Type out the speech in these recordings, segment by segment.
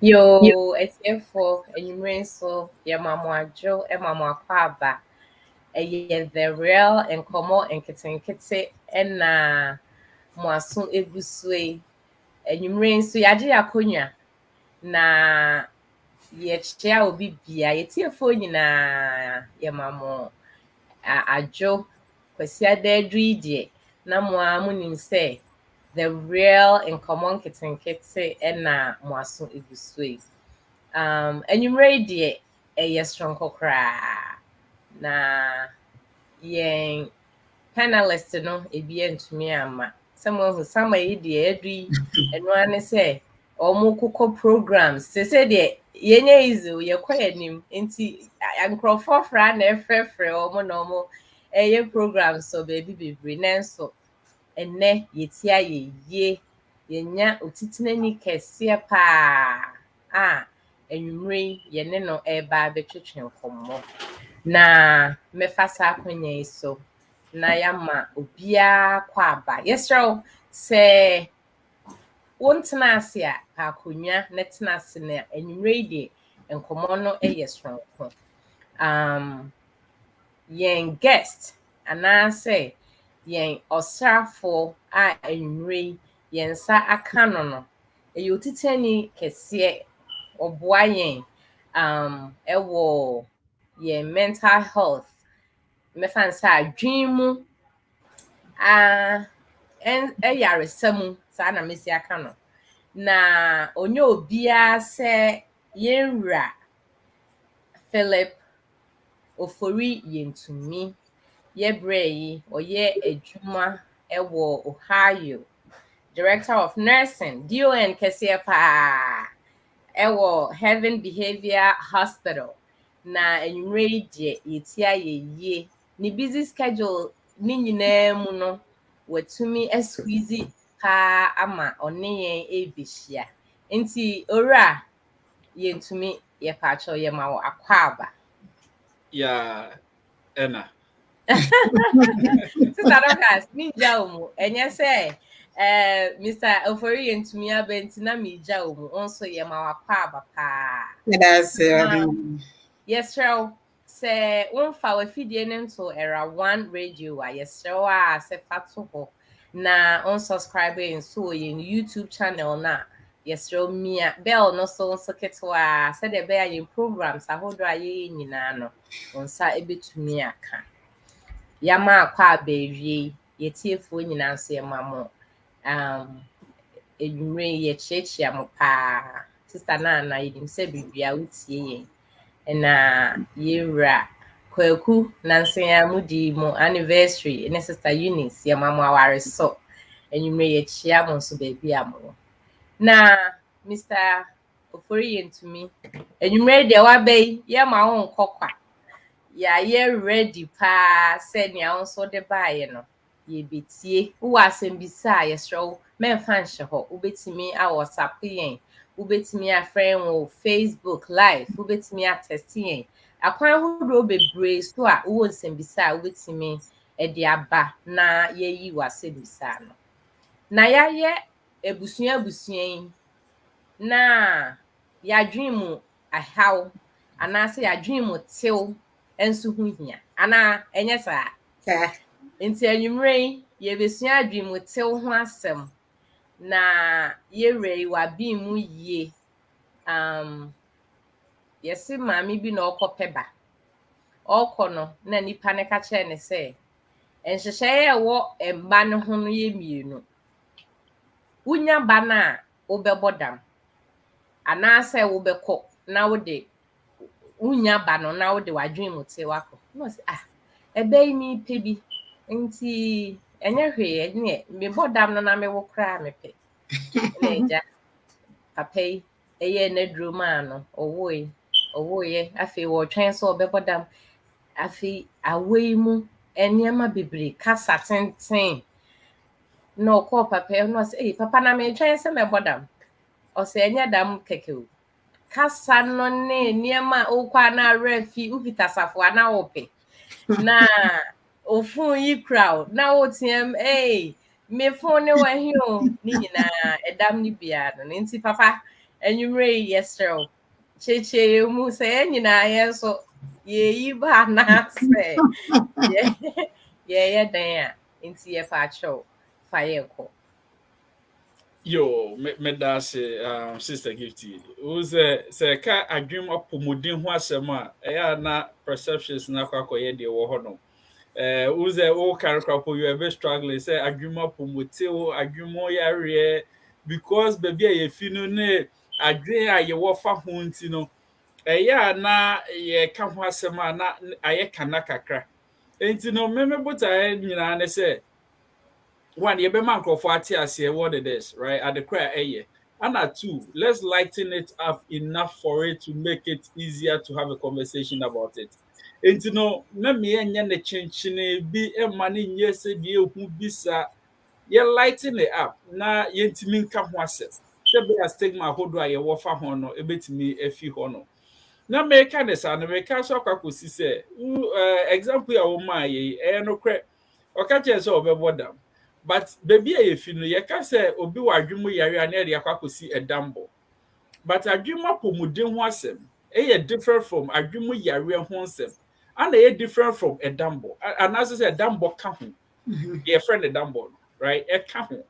Yo, it's info, and you mean so, your mama Joe, and mama Kwaba, the real and Nkomo Nkete Nkete, and Mwasun Ebuswe, and you mean so, Yaji Akunya, na ye chia obi bia, ye tia phone na your mama Ajo, Kwasia Dedri de, na munim say, the real and Nkomo Nkete Nkete, and Mwasun Ebuswe. Enyumere deɛ ɛyɛ soronko koraa na yɛn panelist no ebi ntumi ama sɛ mo hu sama yi deɛ edu yi ɛno ane sɛ ɔmo kokɔ programs sese deɛ yɛnyɛ easy o yɛkɔ yɛnim nti nkurɔfoɔ fra na ɛfrɛfrɛ ɔmo na ɔmo ɛyɛ programs so baabi bebree nanso ɛnɛ yɛtia yɛ yie yɛnya otitinani kɛseɛ paa a enwumere yi yɛne no ɛreba abɛtwetwe nkɔmmɔ na mɛfa saa akonnwa yi so na yɛama obiara kɔ aba yɛsrɛ wo sɛ wontena ase a pa akonnwa na tena ase na enwumere yi deɛ nkɔmmɔ no yɛ soronko yɛn guest anaasɛ yɛn ɔsrafoɔ a enwumere yi yɛn nsa aka no ɛyɛ otitani kɛseɛ ɔboa yɛn ɛwɔ yɛn mental health mɛfa nsa adwene mu ɛyaresa mu saa na mesi aka no na onye obiara sɛ yɛnwura Philip Ofori Yentumi yɛbrɛ yi ɔyɛ adwuma ɛwɔ Ohio Director of Nursing DON kɛseɛ paa ɛwɔ Heaven Behavior Hospital na enwumere yi deɛ yɛtia yɛ yie ne busy schedule ne nyinaa mu no watumi squeeze paa ama ɔne yɛn ɛrebehyia nti owura yɛntumi yɛpaakyɛw yɛma wɔ akɔ aba Anna. Sister Dorcas ninja wo mu ɛnyɛ sɛ Mr. Ofori Yentumi abɛnti na migya wo mu nso yɛma wakɔ aba paa yɛsrɛ wo sɛ womfa w'afidie no nto era 1 radio a yɛsrɛ wo a sɛ fa to hɔ na unsubscribe nso wɔ yɛn YouTube channel no a yɛsrɛ wo mia bell no so nso ketewa sɛdeɛ ɛbɛyɛ yɛn programs ahodoɔ a yɛyɛ nyinaa no wo nsa ɛbɛtumi aka yɛama akɔ aba awie yɛtiefoɔ nyinaa nso yɛma mo enwumere yɛkyiakyia mo paa sister Nana yɛnim sɛ biribia wotie yɛn na yɛwura kwaku nansea mudi mo anniversary ne sister Eunice yɛma mo awareso enwumere yɛkyia mo nso baabi a mo na Mr. Ofori Yentumi enwumere deɛ wabɛyi yɛma wo nkɔkwa yɛayɛ ready paa sɛ nea wo nso de baeɛ no yɛbɛtie wowɔ asɛm bi sɛ a yɛsrɛ wo mɛmfa nhyɛ hɔ wobɛtumi a WhatsApp yɛn wobɛtumi afrɛ wɔ Facebook live wobɛtumi atɛste yɛn akwan ahodoɔ bebree so a wowɔ nsɛm bi sɛ a wobɛtumi de aba na yɛyi w'asɛm bi sɛ no na yɛayɛ abusua yi na yɛadwene mu ahaw anaasɛ yɛadwene mu tew nso ho hia anaa ɛnyɛ saa nti enwumere yi yɛbɛsua adwene mu tew ho asɛm na yɛwura yi wabi mu yie yɛse maame bi na ɔkɔpɛ ba ɔkɔ no na nipa ne ka kyerɛ ne sɛ nhyehyɛeɛ ɛwɔ mba no ho no yɛ mmienu wonya ba no a wobɛbɔ dam anaasɛ wobɛkɔ na wode wonya ba no na wode w'adwene mu tew akɔ na ɔsɛ ɛbɛyi mi pɛ bi nti ɛnyɛ hwee ɛnyɛ mebɔ dam no na mewo koraa mepɛ na agya papa yi ɛyɛ n'aduro maa no ɔwoeɛ afei wɔtwɛn sɛ ɔbɛbɔ dam afei awɔ yi mu nneɛma bebree kasa tenten na ɔkɔɔ papa yi na ɔsɛ papa na metwɛn sɛ mɛbɔ dam ɔsɛ ɛnyɛ dam kɛkɛ o kasa no ne nneɛma wokɔ a na awerɛ fi wokita safoa na wopɛ na ofun yi kura na wotiam me phone ne wahi o ni nyinaa ɛdam ne bia no nti papa enyumre yesro cheche mu say nyina yenso ye yi ba na say ye dan a nti ye pa cho fa ye ko. Yo, me that's Sister Gifty. Who's say ka adwum apomodin ho asɛm a ɛyɛ na perceptions na akɔyɛ de wɔ hɔ no. Who's o carry crop you a bit struggling say adwum apomoteo adwum yare because baby a ye no ne adwen a ye wɔ fa ho nti no. Ɛyɛ na ye ka ho asɛm a na ayɛ kana kakra. Enti no memebota nyina ne say one, you be man for what it is, right? At the cry, and at two, let's lighten it up enough for it to make it easier to have a conversation about it. And you know, me and the change be a money, yes, you who be sa, you lighten it up. Na yentimin come was it. There be a stigma, who do I wafa hono, a bit me a few hono. Na me ka de sa na me ka so kwakosi se example ya wo ma ye no kre o ka che so obebo dam but baby e fi no ye ka se obi wa adwemu yare na de kwakosi edambo but adwemu apomuden ho asem ye different from adwemu yare ho asem and ye different from edambo and as say edambo ka ho ye friend edambo right e ka ho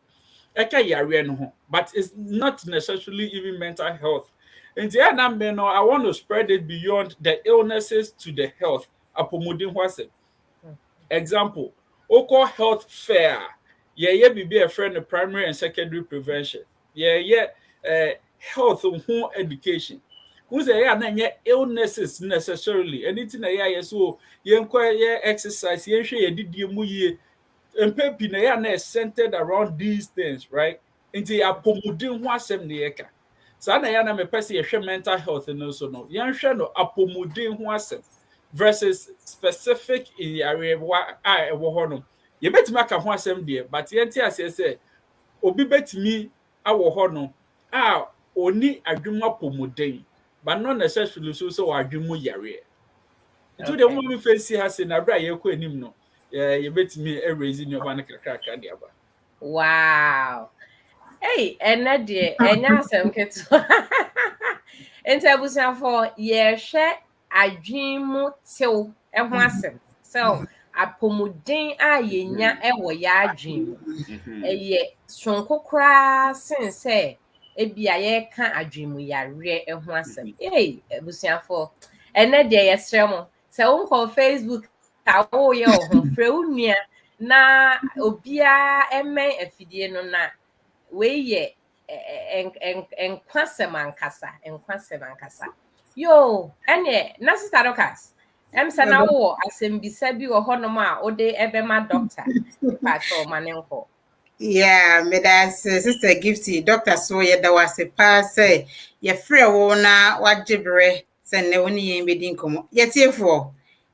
eka yare no ho but it's not necessarily even mental health. In the end, I want to spread it beyond the illnesses to the health. Apomodin wase. Example, Oko health fair. Yeah, be a friend of primary and secondary prevention. Yeah, health home education. Who's a yeah, illnesses necessarily. Anything yeah, so yeah, exercise, yeah, did you MPP na centered around these things, right? Into apomodin ho asem na yeka. Sa na ya na me pese yehwe mental health no so no. Yenhwe no apomodin ho asem versus specific in area wa a ewo ho no. Ye betimi aka ho asem de, but yenti ase se obi betimi awo ho no a oni adwum apomodin, but not necessarily so adwum yare. Itu de mo Okay. mi face ha se na bra ye ko anim no. You bet me a raising your man crack and yaba. Wow. Hey, ene de enya asem keto. Enti abusuafo ye hwe adwen mu tew ho asem. So apomuden a yenya ewo ya adwen mu. Eye sonko kra sense ebia ye ka adwen mu yare ho asem. Hey, abusuafo ene de ye sre mo. Se wo ko Facebook ka wo ye ho frɛ wo nua na obia emen afidie no na we ye enkwasem ankasa yo ene na sister Dorcas sa na wo asembisa bi wo honom a ode ebema doctor pa cho manenko. Yeah, me that's Sister Gifty. Doctor so ye da wase pa say ye frɛ wo na wagibre say ne woni ye mbedi nkomo. Ye tiefo.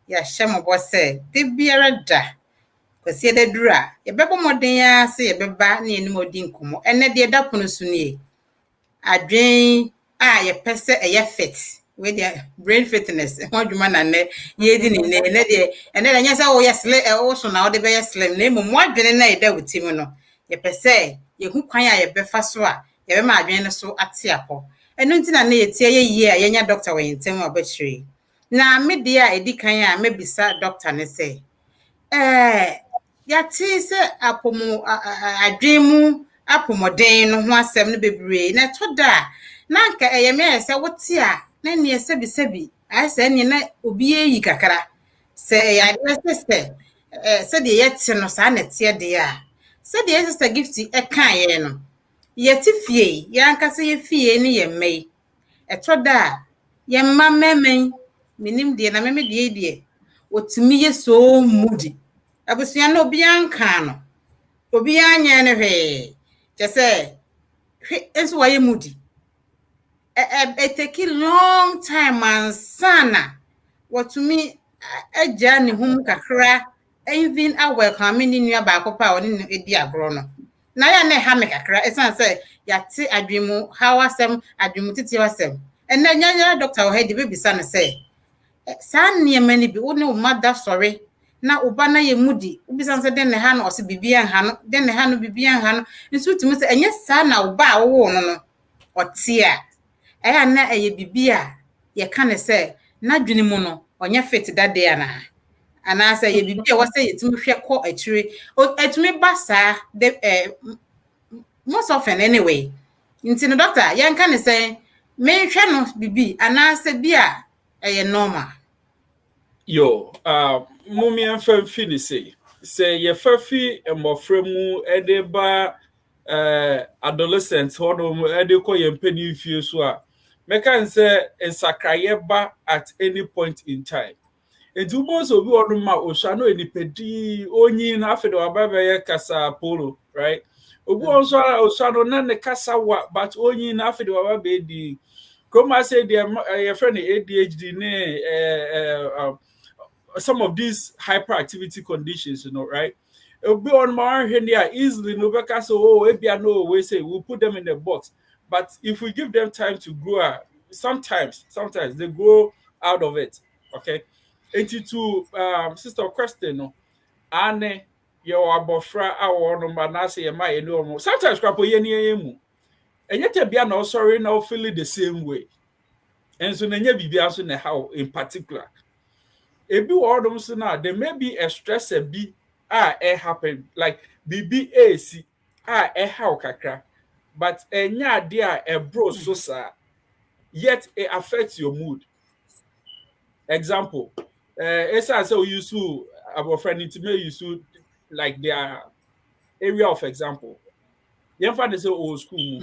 Ya hyɛmɔbɔ sɛ de biara da. Kwasi da duru a ye bɛbɔ mmɔden a sɛ ye bɛba na ye nim odi nkomo. Ɛnɛ de da pono so nie. Adwen a ye pɛ sɛ ɛyɛ fit. We the brain fitness ho adwuma na ne ye di ne ne de ene da nya sɛ wo yɛ slim wo so na wo de bɛyɛ slim na emu mo adwene na ye da wuti mu no ye pɛ sɛ ye hu kwan a ye bɛfa so a ye bɛ ma adwene no so ate akɔ eno nti na ye tie ye yie a ye nya doctor wɔ ntem a bɛkyerɛ na me de a edi kan a mebisa doctor ne sɛ yate sɛ apomo adwen mu apomɔden no ho asɛm no bebree na to da na nka ɛyɛ me sɛ wote a na ne sebi asa ne na obi eyi kakra sɛ ya sɛ de yɛte no saa na te de a sɛ de Sister Gifty ɛka ye no yɛte fie yɛankasa yɛ fie ne yɛ mmɛyi ɛtɔ da yɛ mma mɛmɛn minim de na mɛmɛ de otumi yɛ so moody abusua no obi anka no obi anya ne hwee kyɛ sɛ enso wayɛ moody it take a long time and sana what to me a journey home kakra even a welcome ni nua ba akopa oni no edi agro no na ya na ha me kakra esan say ya te adwemu how asem adwemu titi asem and na nya doctor o head be bisa no say san ne mani bi wo ne o mother sorry na oba na ye mudi ubisa say den ne ha no o se bibia ha no den ne ha no bibia ha no nso tumi say enye sa na oba wo no no o te a ɛyɛ na ɛyɛ bibi a yɛka ne sɛ n'adwene mu no ɔnyɛ fit that day anaasɛ ɛyɛ bibi a wɔsɛ yɛtumi hwɛ kɔ akyire ɛtumi ba saa most often anyway nti no doctor yɛnka ne sɛ menhwɛ no bibi anaasɛ bi a ɛyɛ normal. Yo, mummy and Fanfini say ye fafi and mofremu edeba adolescents, hodom edeko yen penny few swa. Mekan say en sakrayeba at any point in time. And two months of you on ma oshano any pedi only in after the kasa polo, right? Obu also oshano nan the kasa wa, but only in after the baby. Come I say your friend ADHD some of these hyperactivity conditions, right? It'll be on my hand here easily, no because we say we'll put them in the box. But if we give them time to grow, sometimes they grow out of it. Okay. 82 sister question no. Ane your abofra our number na say my no. Sometimes crapo ye mu. And yet be no sorry now feeling the same way. And so nanya bibia so na how in particular. Ebi wordom so now there may be a stress a be happen like BBAC how kakra but enya dia a bro so sa yet it affects your mood. Example esa say you use our friend intimate use like their area of example. Yen fa dey say old school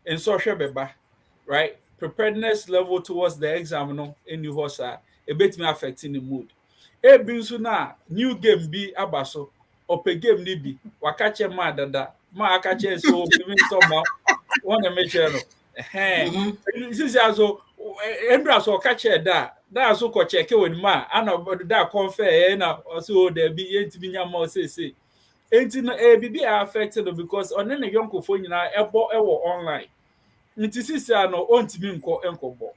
and social beba, right? Preparedness level towards the exam no any hosa a bit me affecting the mood. Ebi na new game be abaso ope game ni bi wakache ma dada ma akache so even somehow want to make sure no this is also endra so kache da so ko check with ma ana da confere na so there be entimi nyama say enti no bibi affected because on na yonkofo nyina ebo online nti sisi no ontimi nkobo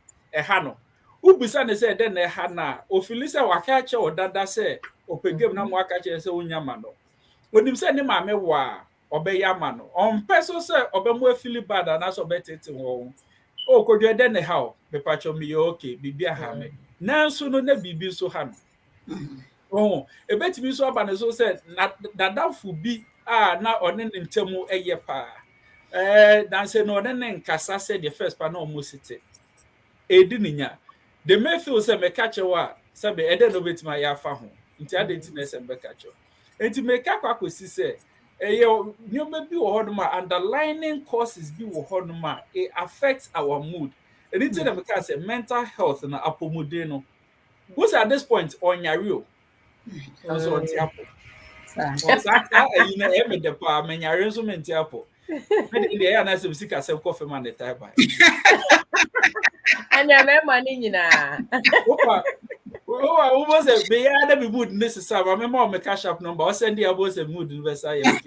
no ubisa ne say den na na ofili say wakache odada say opegem na mo akache say onyama no onim say ne maame wa obeyama no on person say obemu afili bad na so betete wo o kodwe den ne ha me pacho me okay bibi aha me nanso no na bibi so ha no ebetimi so aba ne so say na dadafo bi na one ne ntemu eye pa dan say no ne nkasa say the first pa na omosite edi ninya the may feel say me catch wa say be ede no betima ya fa ho nti adenti na say be catch enti me ka kwakosi say nyoma bi wo hodoma underlying causes bi wo hodoma it affects our mood enti na me ka say mental health na apomode no who's at this point on yare and so on tiapo you know every the pa me yare so me tiapo me dey na say sika say coffee man the type by and your money nyina who was a be ada be mood necessary my mom me cash up number send the about a mood universal and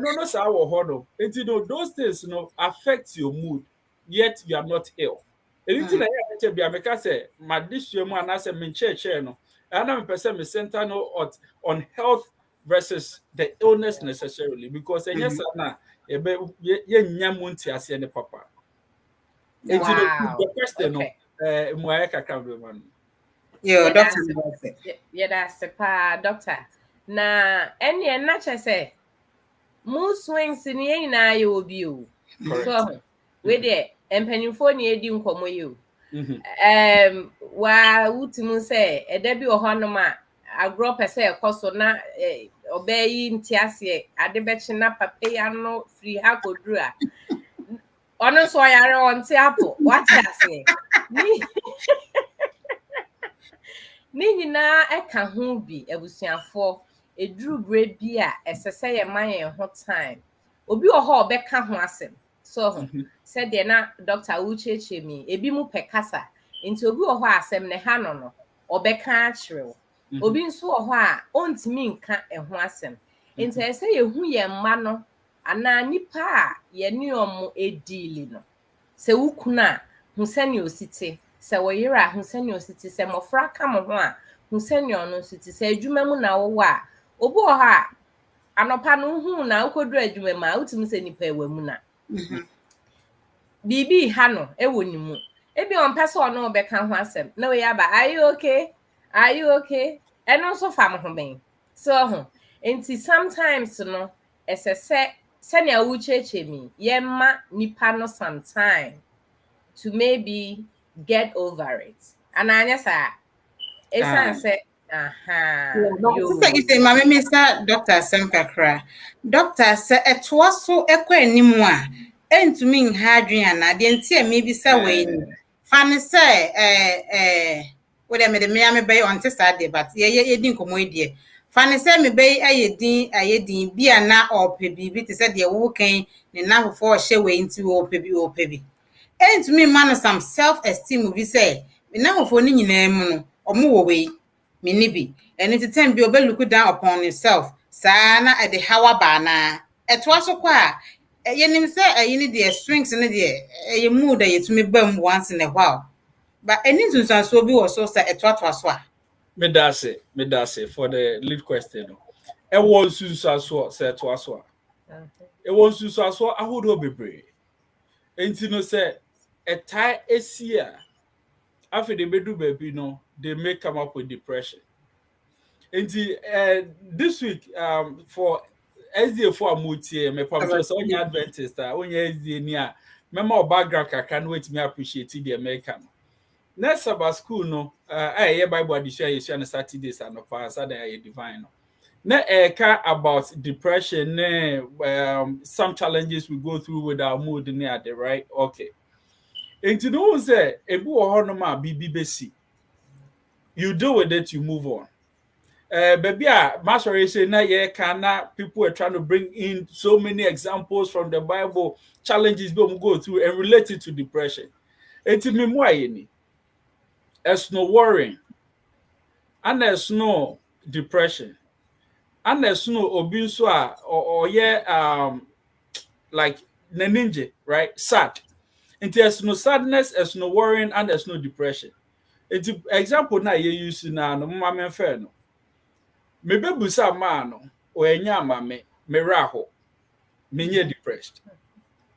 no say our hono and you know those things affect your mood yet you are not ill anything like be make say my this year and I say me church no and I'm person me center no on health versus the illness necessarily because yes na ye nyamunti ase ne papa. Wow. The question mo kakra be man. Yo doctor that's doctor na ene na che say mood swings ni na ye obi o so we dey empanifo ni edi nkomo ye o wa utimu say eda bi ohonoma agro pese ekoso na obeyi ntiase ade bechi na papa ya no free ha kodru a ono so yare on tiapo what ase ni nyina eka ho bi ebusuafo eduru bre bi a esese ye man ye ho time obi oho obeka ho asem so said de na doctor ucheche mi ebi mu pekasa nti obi oho asem ne ha no obeka akire obi nso oho a ontimi nka eho asem nti ese ye hu ye mma no ana nipa a ye ne omo edili no se wukuna hu sani osite se woyira hu sani osite se mofra ka mo ho a hu sani ono osite se adwuma mu na wo a obi oho a anopa no hu na ukodu adwuma ma utimi se nipa ewa mu na Bibi ha no ewo ni mu ebi on person ono obeka ho asem na we aba are you okay, are you okay, and also fam ho ben so ho enti sometimes no esese sene awu cheche mi ye ma nipa no some time to maybe get over it and anya sa esan say aha Sister you Gifty, mama Mr. Doctor Semkakra. Doctor se etwa so ekọ anim a entumi nha adwen ana de nti e me bi se we ni. Fa ne se we dem de me am be on te sa de but ye din komo de. Fa ne se me be ayedin bi ana ope bibi te se de wo kan ne na fofo hye we nti wo ope bi. Entumi ma no some self esteem bi se me na fofo ni nyina mu no omo wo we me bi. And it's time be look down upon himself. Sana at the hawa bana. At was so qua. Yenim say you need the strings in the you mood that you to me burn once in a while. But any to so be was so say at what was what. Me da say for the lead question. E won susu so say to aso. E won susu so ahodo bebre. Enti no say a tie esia. After they do baby no, they may come up with depression. And this week, for SDA for Mutie, me pamto so only Adventist, only SDA near. Remember background can wait me appreciate the American. Next Sabbath school no, I hear Bible edition on Saturdays and no pass Saturday divine. Na about depression, some challenges we go through with our mood near the right. Okay. And to know say ebu ohonoma BBBC. You deal with it, you move on. Baby, Master say na ye kana people are trying to bring in so many examples from the Bible, challenges we go through and relate it to depression. And to me, why there's no worrying, and there's no depression, and there's no obinswa or like ninja, right? Sad. And there's no sadness, there's no worrying, and there's no depression. It's example na you use na no mama fair no. Maybe busa man or enya mame me raho me nye depressed.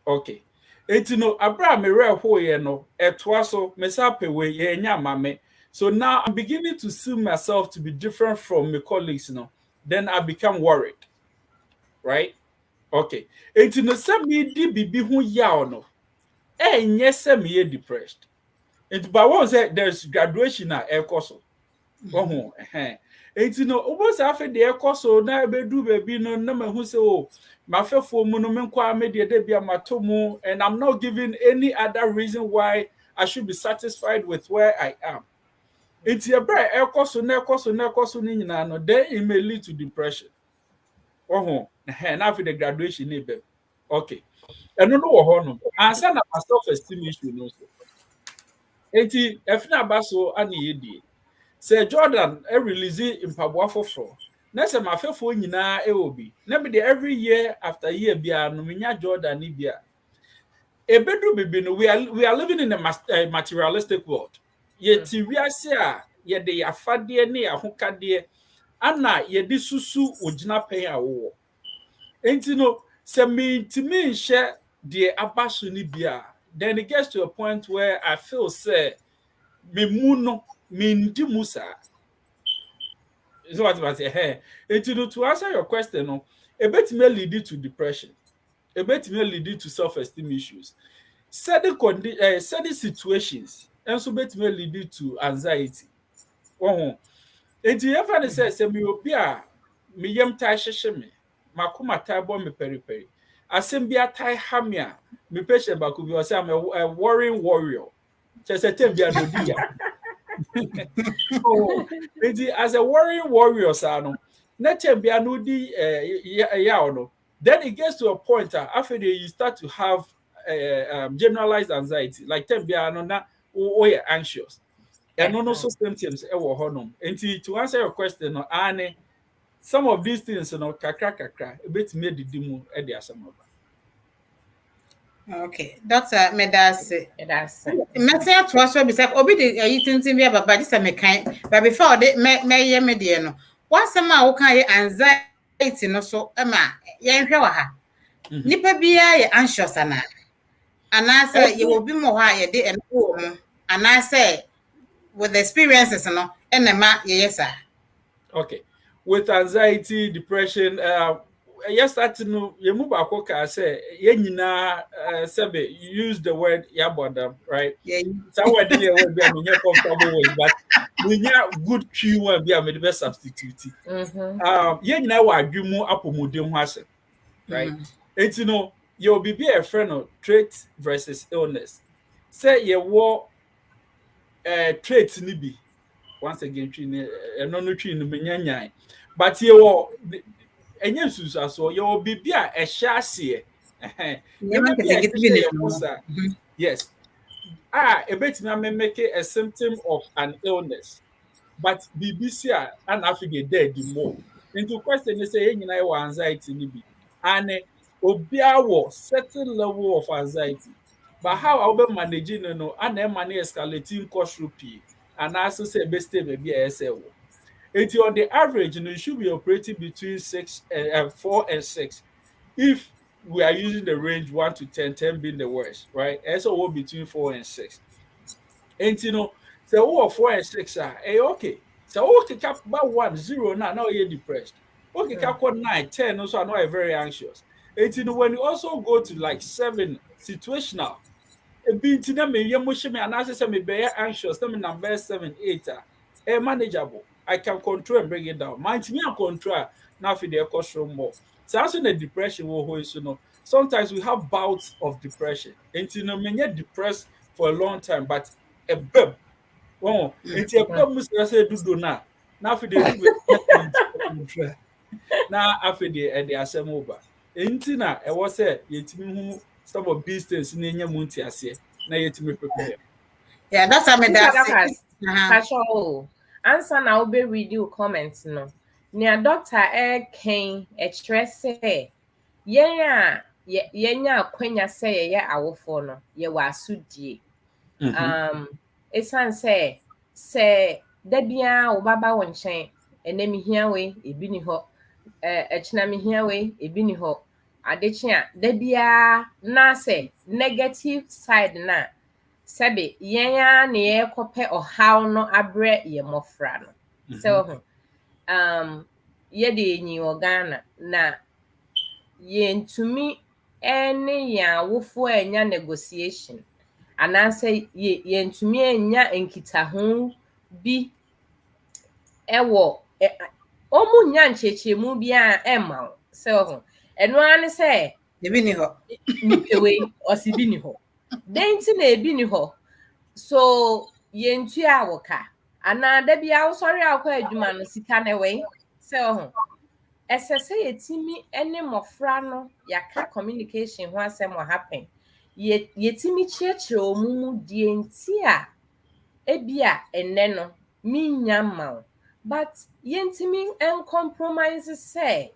Okay. It's no abra me raho ye no etwaso me sape we ye enya mame. So now I'm beginning to see myself to be different from my colleagues, then I become worried. Right? Okay. It's no se me di bibi hu ya no. Enye se me ye depressed. It but once there's graduation at Ekoso. Enti no obosi afa de ekoso na bedu baby no na mahu se o mafefo mu no menkwa me de bia matomu, and I'm not giving any other reason why I should be satisfied with where I am. Enti ebra ekoso ni nyina no, then it may lead to depression. Na after the graduation ni be. Okay. Eno no wo ho no. Ansa na self-esteem issue no so. Enti efina abaso ani yedie. Say Jordan release mpaboa foforo. Na say mafefo nyina obi. Na be every year after year bia no menya Jordan ni bia. Ebedu bibi no we are living in a materialistic world. Ye ti wiase a ye de yafade ne ahokade ana ye di susu ogina pen a wo. Enti no say me timi nhye de abaso ni bia. Then it gets to a point where I feel say me mu no Mindi Musa. Is what I say. Hey, to answer your question, no, a bit may lead to depression, a bit may lead to self-esteem issues, certain situations, and so bit may lead to anxiety. Oh, and you ever say, "Semiophia, me yam tai shesheme, makuma tai bo me peri. Asembia tai hamia, me patient bakubi was I'm a worrying warrior. Just a tembia no dia." Oh, as a worrying warrior, no, then it gets to a point after you start to have generalized anxiety, like you're anxious, and also symptoms. And to answer your question, some of these things, kakra, a bit made the demo at the assembly. Okay, Doctor Medase. that's Message to us be say obi de ayitintin bi ababa dis me kan but before de me me de no once ma wo kan anxiety no so ma ye nhwe wa ha nipa biya ye anxious anase ye will be more high de and anase with the experiences no enema yes sir. Okay. With anxiety, depression, yes, that no, you move back. Okay, say, yenina, sebe, use the word yabondam, right? Yeah. So what did you be comfortable with, but we need good cue and be a best substitute. Yenina wa agrimu apomodem hase, right? And you know, you'll be a friend of trait versus illness. Say you war traits nibi. Once again, no tree no menyanyan. But you enye susu aso you will be a ehya ase Yeah, you man may can be a get ehya finish your no. bossa. Yes, a betimi am make a symptom of an illness, but BBC and Africa dead more into question they say nyina your anxiety ni bi and obia wo certain level of anxiety, but how I will manage no and manage escalating cost rupee and also say best maybe a SL. It's on the average, you should be operating between 4 and 6. If we are using the range 1 to 10, 10 being the worst, right? And so we're between 4 and 6. And so 4 and 6 are okay. So okay, cap about 1, 0 now you're depressed. Okay, cap 9, 10, also I know you're very anxious. And when you also go to like 7, situational. Ebi nti na me yam hye me anase say me be anxious na me number 7, 8 manageable. I can control and bring it down. Mind me and control now for the cost more. So also the depression wo ho so no. Sometimes we have bouts of depression. And you know me get depressed for a long time but a beb. Oh, enti e beb mu say do na for the do control. Na after the asem over. Enti na e was say yetimi hu some of these things na enya mu ntiase na yetimi prepare. Yeah, that's how me that's it. Patrol. Answer now be read you comments no. Nia doctor ken extra say yenya akwanya say ye awofo no ye wa asudie. Esan say da bia wo baba wo nchen ene mi hia we ebi ni ho echina mi hia we ebi ni ho adechi a da bia na say negative side na sebe yenya na ye kope ohaw no abre ye mofra no so ye de enyi Ghana na yentumi ene ya wofo enya negotiation anase yentumi enya nkitaho bi ewo omu nya nchechemu bi a ema so eno ane se Ebi ni ho. nipewe osibi ni ho denti na ebi ni ho so yentu awoka ana da bia wo sori akwa adwuma no sika na we so esese yetimi ene mofra no yaka communication ho asem what happen yetimi chiechire omumu die nti a ebia enne no minya ma but yentimi en compromise say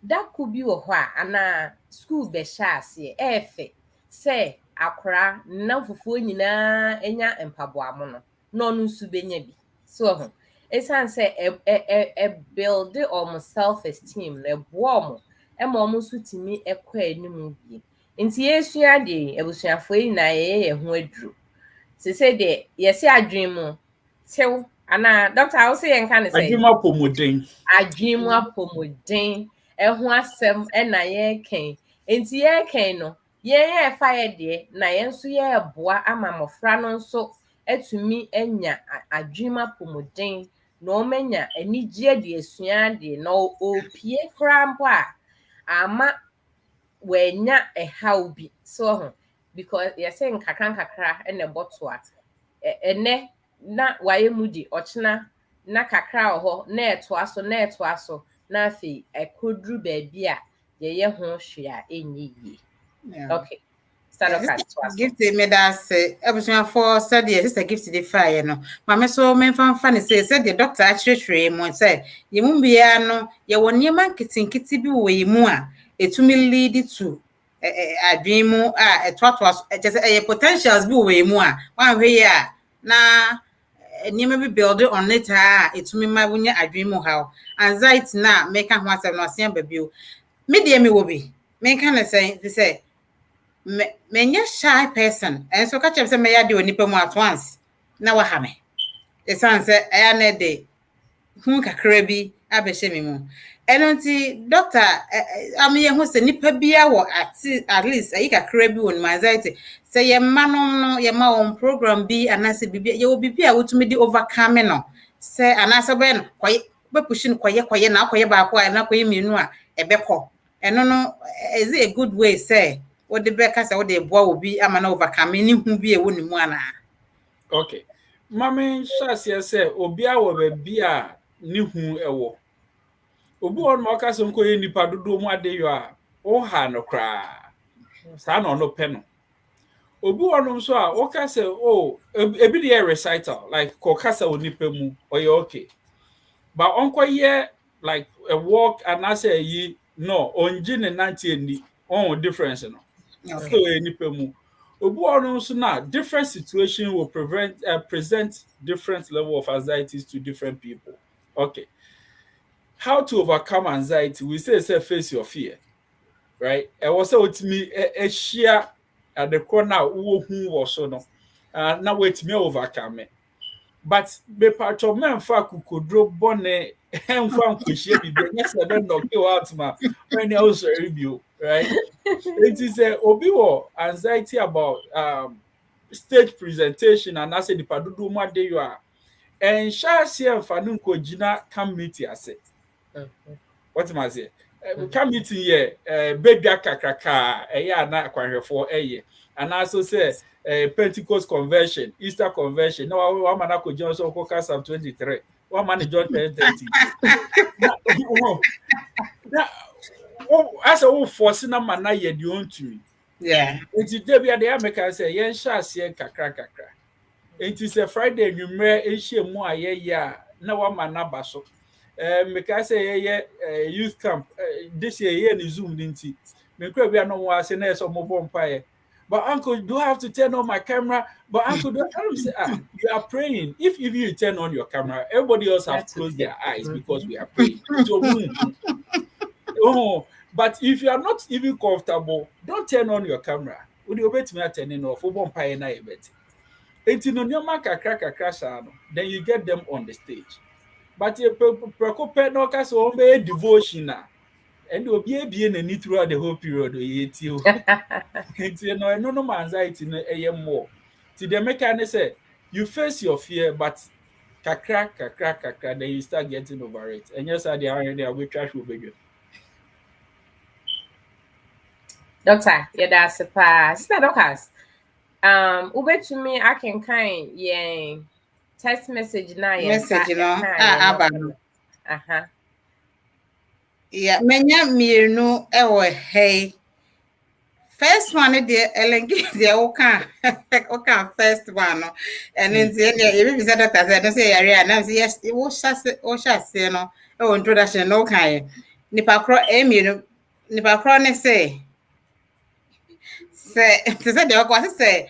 that could be wo ho a ana school be sha ase efe say akora na fufuo nyina enya empaboamo no no nsu benya bi so esan say e build self esteem na eboa mo nsu timi ekwa animu bi nti yesua de ebusuafo yi na ye ho aduru se de yesi adwen mu tew ana doctor I will say enka ne say Adwuma pomodin. adwen mu apomodin eho asem na ye ken enti ye ken no ye fa ye de na ye nso ye boa ama mofra no nso etumi enya adwen mu apomodin na o menya anigye de esua de na opie krampo a ama wenya ehaw bi so because ye say nkakra na bottle a ene na waye mudi ochina na kakra oho na etoa so na afi ekodru baabi a ye ho hwe a enyi yi okay start off Gift me that's ebusuafo said the sister gift the fire no mama so me fanfa ne say said the doctor actually mo say ye mu bia no ye woni man kitinkiti bi wo yi mu a etumi lead to adwen mu a etoato e potentials bi wo yi mu a wan hwe ya na nneɛma bi build on it a etumi ma wonya adwen mu how anxiety na make ho asem no asen ba bio me de me wo bi me kind of say they say me shy person and so catch up say me ya de onipa mu at once na wa ha me e san say I na de hu kakra bi abehye me mu eno nti doctor am ye hu se nipa bia wo at least ayi kakra bi won anxiety say ye manom no ye ma on program bi anase bibia ye obi bi a wotumi di overcome no say anase be no koye be push no koye na koye ba ko na koye mienu a ebekọ eno no is it a good way say what the be kasa what the boa obi ama na overcome ni hu bi e woni mu ana. Okay. Mame shase say obi a wo ba bia ni hu ewo. Obi on ma ka so nko ye nipa dodo mu ade yo a o ha no kra. Sa na no pe no. Obi on so a o ka say oh ebi dey recital like ko kasa onipa mu o ye okay. But onko ye like a walk and I say yi no onji ne nanti eni on difference no. Okay. So enipa mu. Obi on so na different situation will present different level of anxieties to different people. Okay. How to overcome anxiety? We say face your fear, right? And also with me a share at the corner who was so no. Now wait me overcome it. But be part of men fa kukudro bone and fan kushia be yes I don't know you out ma when you also review, right? It is a obi anxiety about stage presentation and I say the padudu ma de you are and shall see and fanu ko jina come meet ase. What am I say? We come meeting here, baby kakaka, na kwanhwefo and also say Pentecost convention, Easter convention. No, one man ko John so ko Psalm 23. One man John 10:30. As a force na man na ye di ontumi. Yeah. Enti dey bia dey make say yen sha ase kakra. Enti say Friday nwumre ehie mu ayeye a na wa man na ba so. Make I say youth camp this year in Zoom dinti. Me kura bia no wa say na so mo bompae. But uncle, do I have to turn on my camera? But uncle, do I say you are praying. If you turn on your camera, everybody else have closed their eyes because we are praying. So, but if you are not even comfortable, don't turn on your camera. Would you bet me turning off? Then you get them on the stage. But you preoccupy no case on be devotion and you'll be a throughout the whole period. No anxiety no more. To the mechanic say you face your fear, but kakra, then you start getting over it. And yes, I we trash will be. Doctor, yeah, that's a pass. Sister Dorcas, ubetumi I can kind yeah text message na Message no aba no. Uh-huh. Yeah, menya mienu ewo hey. First one dey elengi dey oka first one no. And then say you be say doctor say yare na say yes, wo shase no e introduction no kan. Nipa kro mienu nipa kro ne say te say dey okwa say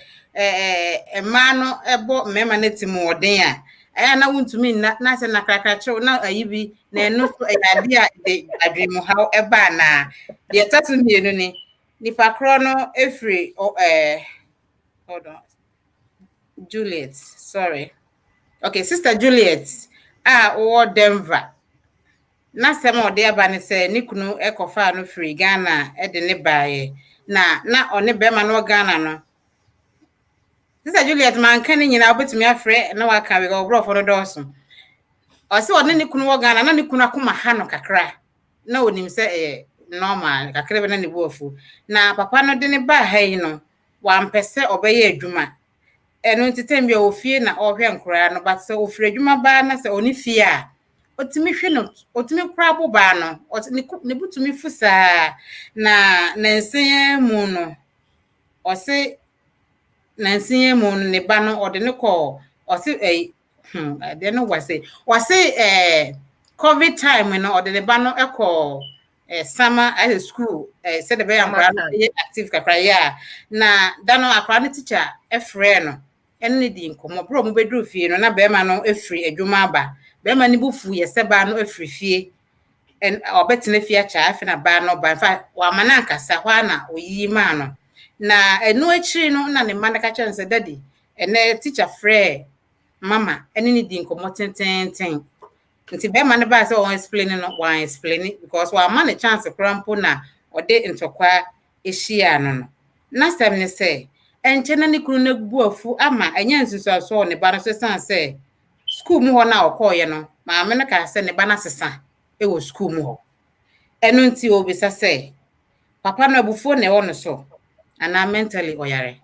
ma no ebo mema na timu odin a na wuntumi na se na krakacho na ayibi na eno so ade a de adwemu how eba na de tatu mienu ni nipa kro no efri hold on Juliet, sorry. Okay, sister Juliet o Denver na se ma ode aba ne se ni kunu ekofa no free Ghana e de ne baaye na one be ma no Ghana no. Sister Juliet man kan nyina obetumi afre na waka we go bro for doso. O se one ne kunu wo Ghana na ne kunu akoma ha no kakra. Na onim se normal kakra be na ne buafu. Na papa no de ne ba ha yi no wa mpese obeye adwuma. Eno ntitem bia ofie na ohwe nkora no but se ofre adwuma ba na se oni fie a otimi hwe no otimi kura bo ba no ne butumi fusa na nsen mu no o se nansi mu ne ba no ode ne call o se they no was say COVID time no ode ne ba no call summer at the school said the be active kakra ya na da no akra ne teacher efre no ene di nkomo bro mu bedru fie no na be ma no efri adwuma ba be ma ne bufu ye se ba no efri fie and ɔbɛtena fie akyɛ afe na baa no ɔba nfa wama no ankasa hɔ a na oyiyi maa no na ɛno akyiri no na ne mma no ka kyerɛ no sɛ dadi ɛnɛ teacher frɛ mama ɛne ne di nkɔmmɔ tententen nti bɛrima no baa sɛ wɔn explain no wɔn explain because wama ne chance koraa mpo na ɔde ntɔkwa ehyia no no na sɛm ne sɛ ɛnkyɛ na ne kunu no bu afu ama ɛnyɛ nsusuaso wɔ ne ba no so san sɛ school mu hɔ na ɔkɔɔyɛ no maame no ka sɛ ne ba no asesa ɛwɔ school mu hɔ ɛno nti obisa sɛ papa no abufuo na ɛwɔ no so anaa mentally ɔyare.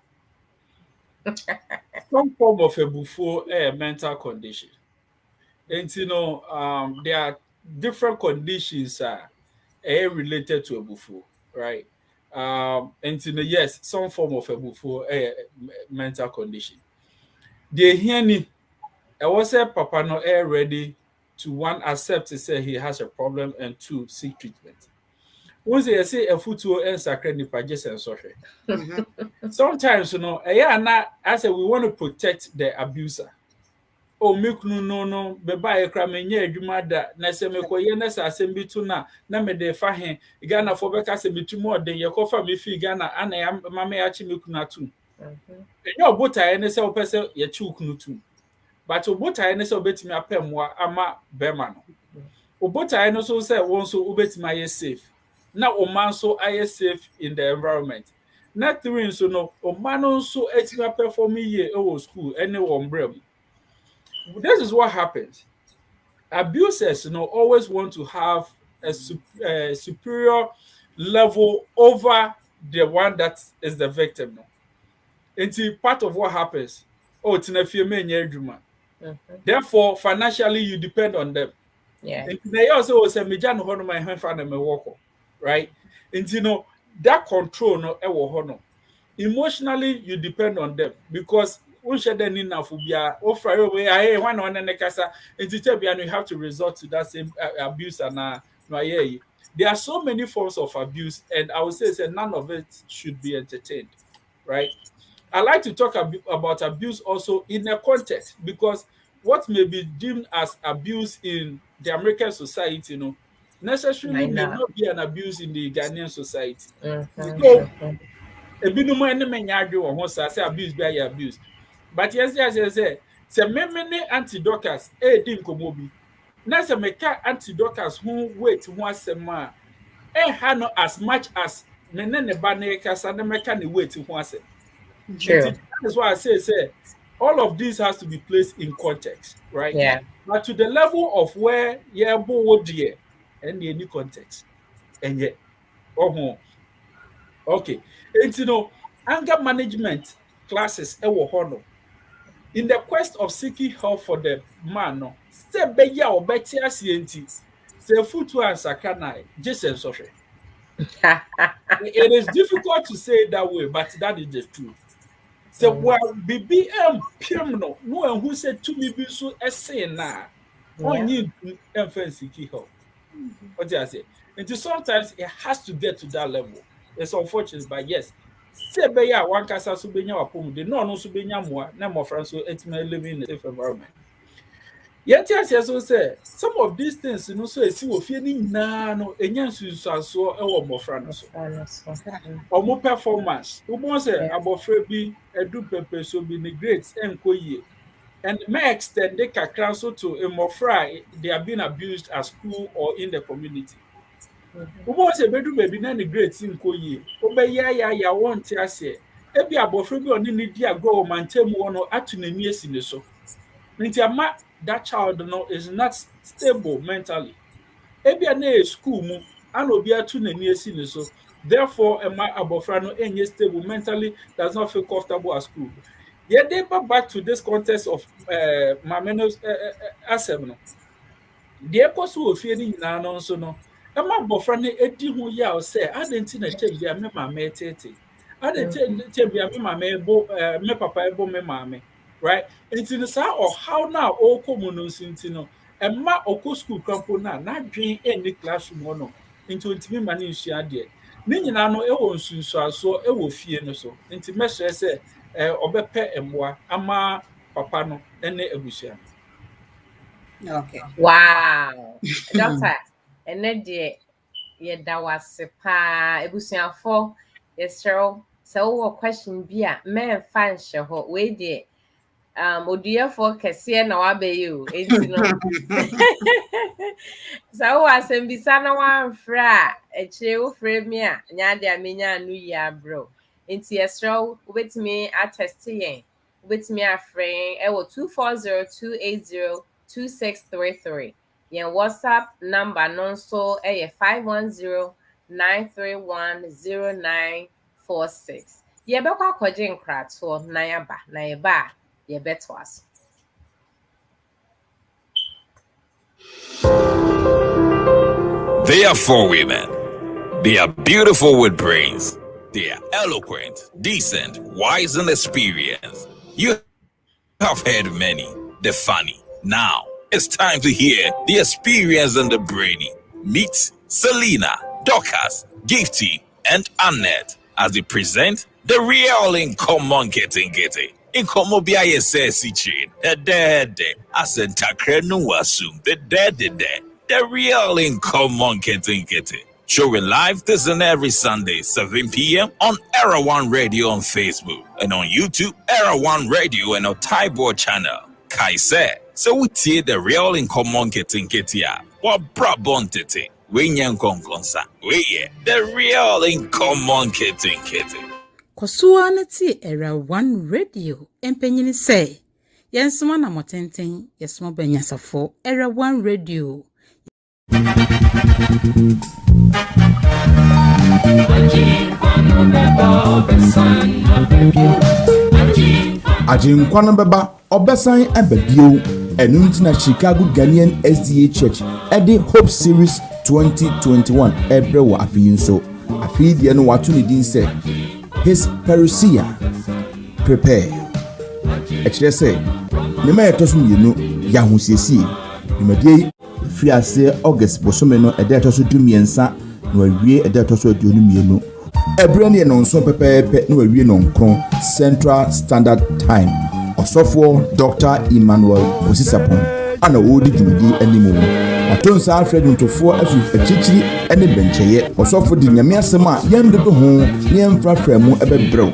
Some form of abufuo a mental condition. And there are different conditions related to abufuo, right? Yes, some form of abufuo mental condition. The hearing I was say papa no ready to one accept to say he has a problem and two seek treatment. Once they say a photo and sacred nipajes and sorry. Sometimes I say we want to protect the abuser. Oh, make no, beba ekra menye adwuma da na se mekoye na sa asem bitu na me de fa he Ghana for beka se bitu mo den ye kofa me fi Ghana ana ya mama ya chi mekunu atu. Enye obotae ne se opese ye chi ukunu tu. But obotae ne se obetimi apemwa ama bema no. Obotae no so say won so obetimi aye safe. Na oman so aye safe in the environment. Na three so no oman no so etimi perform ye e school any one brem. This is what happens. Abusers, always want to have a superior level over the one that is the victim. Until part of what happens, therefore, financially, you depend on them. Yeah. And they also say, right? And that control, emotionally, you depend on them because you have to resort to that same abuse and there are so many forms of abuse, and I would say none of it should be entertained, right? I like to talk about abuse also in a context because what may be deemed as abuse in the American society, necessarily may not be an abuse in the Ghanaian society. So, ebinum eneme nyaadwe wo ho sa say abuse be abuse. But yes say me anti Dorcas di nkomo bi na say meka anti Dorcas who wait ho asem a ha no as much as ne ba na kasa na meka ne wait ho asem. That is why I say all of this has to be placed in context, right? Yeah. But to the level of where bo dear and any context and yet okay. And anger management classes in the quest of seeking help for the man, say beya or better CNT, say futu and sakana, Jason Soshe. It is difficult to say it that way, but that is the truth. So, well, BBM Pirmino, no one who said to me, be so essay now, on you and fancy help. What did I say? And sometimes it has to get to that level. It's unfortunate, but yes. Say beya one kasa so benya wapom de no so benya moa na mo friends so etime living in a safe environment. Yet so say some of these things so esi wo fie ni na no enya nsusuaso e wo mo friends so. Omo performance. Wo say abofra bi edu pepe so bi ni grades enko yie. And may extend the kakra so to a mofra they are being abused at school or in the community. Ubo se bedu baby na the great thing ko ye. Ya want to say. Ebi abofra bi oni ni di agro o mantemu ono atu n'ani esi ne so. Nti ama that child is not stable mentally. Ebi na school mu ana obi atu n'ani esi ne so. Therefore, ema abofra no enye stable mentally, does not feel comfortable at school. Yet they back to this context of Mameno's asem. The echoes of feeling no so no. Emma Bofrane edi hu ya say I didn't na check bia me mama tete. I didn't check bia me mama ebo me papa ebo me mama. Right? Nti no sa or how now all common no sinti no. Emma oko school campo na dwen any classroom no. Into ntimi mani nsua de. Ne nyina no ewo nsunsuaso ewo fie no so. Nti mesre say obepe emboa ama papa no ene abusua. Okay. Wow. Doctor, ɛnɛ deɛ yɛda wase paa ebusuafo yɛsrɛw sɛ wowɔ question bi a mɛmfa nhyɛ hɔ wei deɛ oduyɛfoɔ kɛseɛ na wabɛyɛ o enti no sɛ wowɔ asɛm bisa na woamfrɛ a akyire wofrɛ mi a nyɛ ade a menya no yi abrɛ enti yɛsrɛw wobɛtumi atɛste yɛn wobɛtumi afrɛ yɛn ɛwɔ 240-280-2633 yɛn WhatsApp number no nso ɛyɛ 510-931-0946 yɛbɛkɔ akɔgye nkratoɔ na yɛaba na yɛba a yɛbɛtoa so. They are four women. They are beautiful with brains. They are eloquent, decent, wise, and experienced. You have heard many, the funny. Now, it's time to hear the experience and the brainy. Meet Selena, Dorcas, Gifty, and Annett as they present the real Nkomo Nkete Nkete. Nkomo biaye sesi chin, the dead, as in takrenu assume the dead. The real Nkomo Nkete Nkete. Showing live this and every Sunday, 7 p.m. on Era One Radio on Facebook and on YouTube, Era One Radio and our Taibo channel. Kaise, so we see the real Nkomo Nkete Nkete ya. What brabon tete, we nyan konkonsa, we ye, the real Nkomo Nkete Nkete. Kosua na ti Era One Radio, empenyini say, yensuma na motenten, yesuma benyasafo, Era One Radio. Ajinkwana beba obesan ebebio enuntina Chicago Ghanaian SDA Church Eddie Hope Series 2021 ebrewa afiyinso afidie no watu ne din se His Parousia prepare ekire se ne ma etoso mienu ya hosiesie nimedie fiase August bosome no ede etoso dumiensa no awie ede etoso aduonu mienu ebrene no nso pepepe no awie no nkron Central Standard Time osofo Dr. Emmanuel Osisapon ana wodi dwumadi animu atonsa Alfred Ntofo afi achichiri ene bencheye osofo di nyame asem a yemdodo ho yemfrafra mu ebebrew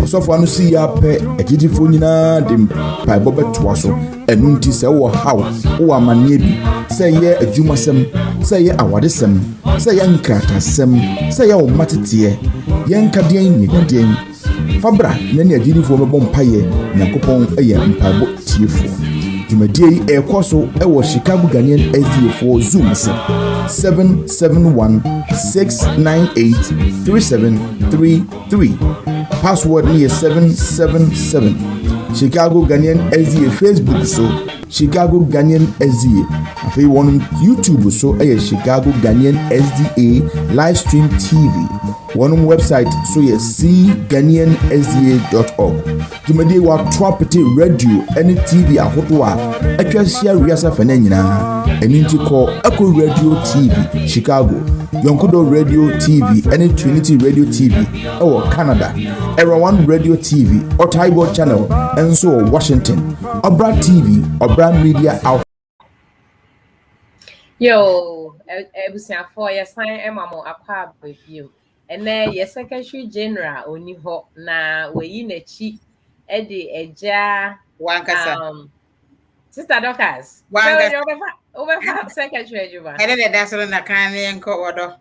osofo anu si ya pe achichifo nyina dem paibo betoa so enunti se wo haw wo amane bi se ye adwumasem se ye awadesem se ye nkratasem se ye wo matete yenkadien nyedien fabra nani adinifo bebo mpaye nyakopon eye mpabo tiefo dwumadie ekoso ewo Chicago Ghanaian SDA Zoom 771-698-3733 password ni 777 Chicago Ghanaian SDA Facebook so Chicago Ghanaian SDA afi won YouTube so Chicago Ghanaian SDA live stream TV one website so cghaniansda.org jumadi wa property radio any TV ahoto a atwa sia riasa fana nyina eninti call Echo Radio TV Chicago Yonkodo Radio TV any Trinity Radio TV Canada Era One Radio TV Otaibo Channel and so Washington Obra TV Obra Media out. Yo, ebusiafo yesan emamo akwa abebio ene ye secretary general oni ho na weyi nachi ede eja Wankasa. Sister Dorcas. Wankasa. Obefa secretary juba. Ede dasoro na kan enko wodo.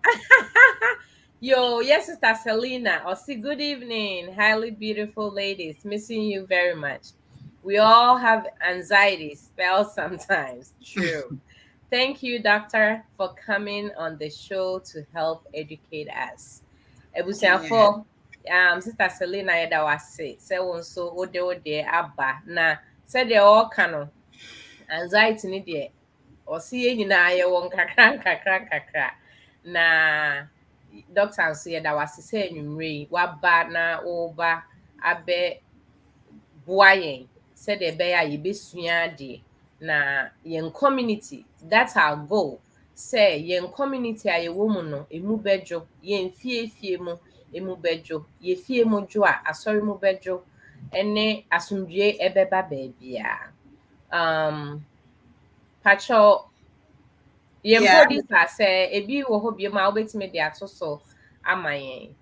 Yo, yes, Sister Selena. Osi, good evening. Highly beautiful ladies. Missing you very much. We all have anxiety spells sometimes. True. Thank you, Doctor, for coming on the show to help educate us. Ebusiafo, Sister Selena yeda wase. Se wonso ode abba na se de all kano anxiety ni de osi ye nyina ye won kakra na doctor nso yeda wase se enwumre waba na oba abe buayen se de be ya yebesua de na yen community. That's our goal. Say yen community a yewo mu no emu bedwo yen fie mu emu bedwo ye fie mu dwo a asori mu bedwo ene asumdwe ebeba baabia pacho Yen Yeah. body sa say ebi wo ho bi ma obetime de ato so ama yen.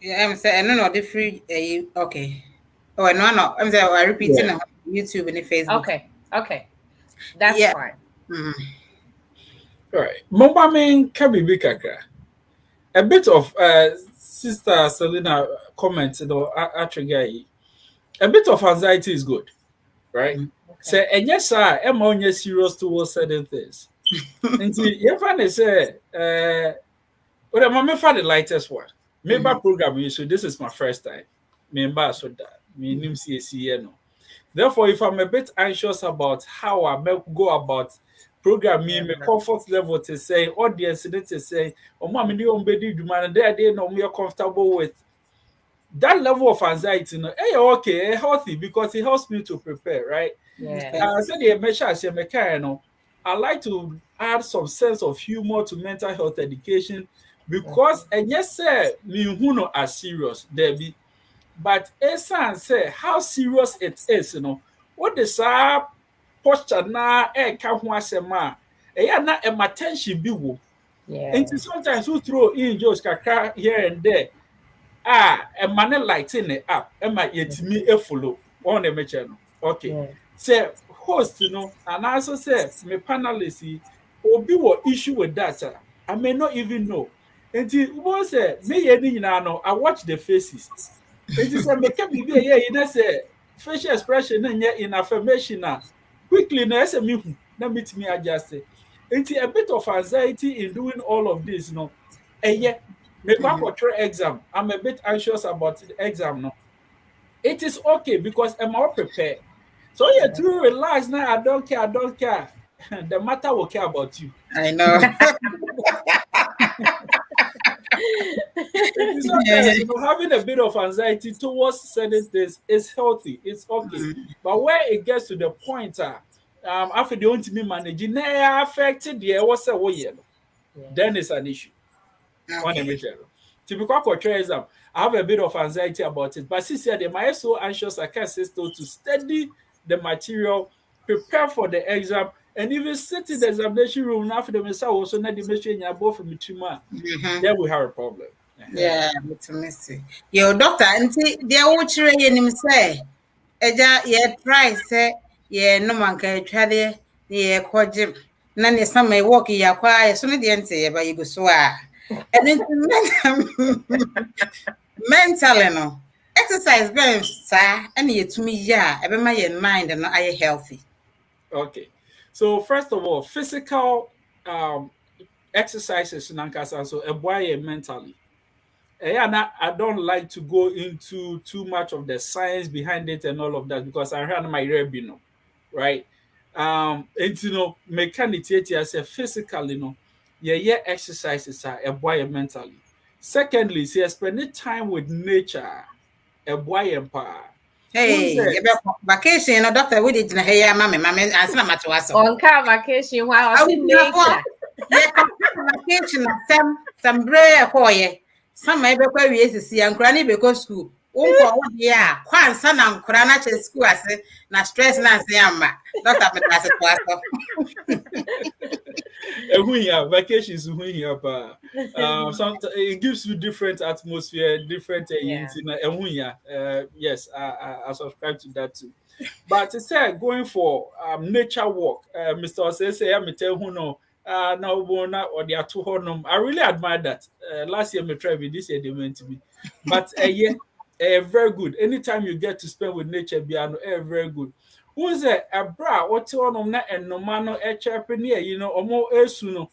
Yeah, I'm saying no, no, the free. Okay. Oh, no. I'm saying I repeating Yeah. on YouTube and Facebook. Okay. That's Yeah. fine. Mm. All right. Mombamin Kabibi Kakra. A bit of Sister Selena comment, actually, a bit of anxiety is good, right? Okay. So, and yes, sir, am on serious towards certain things. And you find it say, but I'm for the lightest one. Maybe program so this is my first time. Member so that me nim CAC no. Therefore, if I'm a bit anxious about how I may go about programming, my comfort level to say, audience to say, oh, mommy, you umbedi demand, they know me are comfortable with that level of anxiety. No, hey, okay, healthy because it helps me to prepare, right? Okay. Yes. So the measure as a mechanic, I like to add some sense of humor to mental health education because, and yes, sir, me who know are serious, there be. But esan say how serious it is, what the sa posture na ka ho asem a na tension bi wo. And Yeah. sometimes we throw in jokes kakra here and there. A man lighten it up. Yetimi e follow on the meche no. Okay. Yeah. Say host and also say me panelists obi wo issue with data. I may not even know. And we say me ye ni nyina no I watch the faces. It is a make bibi a you know say facial expression in affirmation quickly na say me hu na meet me adjust it. A bit of anxiety in doing all of this yeah me kwa exam I'm a bit anxious about the exam it is okay because I'm all prepared. So yeah, to relax now. I don't care. The matter will care about you. I know. It is sometimes having a bit of anxiety towards certain things is healthy. It's okay. But where it gets to the point, after the only me managing, affected the what's a way, then it's an issue. On a Okay. major. Typical portray exam. I have a bit of anxiety about it. But since they might so anxious, I can't say still to study the material, prepare for the exam, and even sit in the examination room now for the message also not the machine both from the then we have a problem. Yeah, but miss it. Yo, doctor, auntie, dear, what you say? Eja, ye try say, ye no man can try there, ye quadjim. None is some may walk ya quiet, soon at the end say, but you go so. And then mentally, no. Exercise burns, sir, and ye to me, yeah, ever my mind and I healthy. Okay. So first of all, physical exercises in Ankasa, so a boy mentally. And I don't like to go into too much of the science behind it and all of that because I ran my rebino, right? And mechanically as a physical, yeah, exercises are a boy mentally. Secondly, see, spending time with nature, a boy empire. Who's Hey, that? vacation, no doctor, we did hear mammy, answer my to us. On car vacation while I I was in would nature. yeah, vacation some bread for ye. Some may be quite easy see and granny because school. Unko, yeah, Kwan son and Kurana school as na stress na yamma. Doctor, but that's it. Vacations sometimes it gives you different atmosphere, different Yeah. yes, I subscribe to that too. But to say going for nature walk, Mr. Ose say I'm tell who no now or they are two honum. I really admire that. Last year me tried with this year they went to me. But yeah, very good. Anytime you get to spend with nature, piano, very good. Who's a bra what on na and no man no omo esu no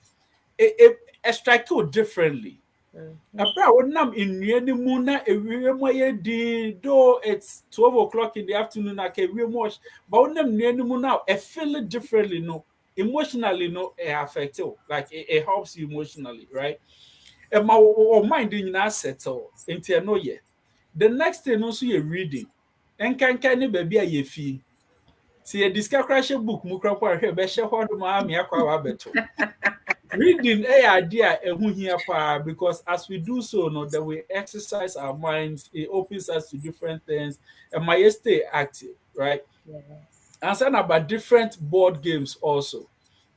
it strike you differently. Abra wonam nnua ni mu na ewie mo ye din though it's 12 o'clock in the afternoon na ka ewie mo but wonam nnua ni mu now it feel differently emotionally it affect you like it helps you emotionally, right? And my mind nyina settle into no ye. The next thing also you reading enkankan ni baby a ye fi. See a discourage book mu kra kwa hwe be hye ho do ma me akwa wa beto. Reading a idea ehu hia pa because as we do so that we exercise our minds, it opens us to different things and might stay active, right? Yes. And then about different board games also.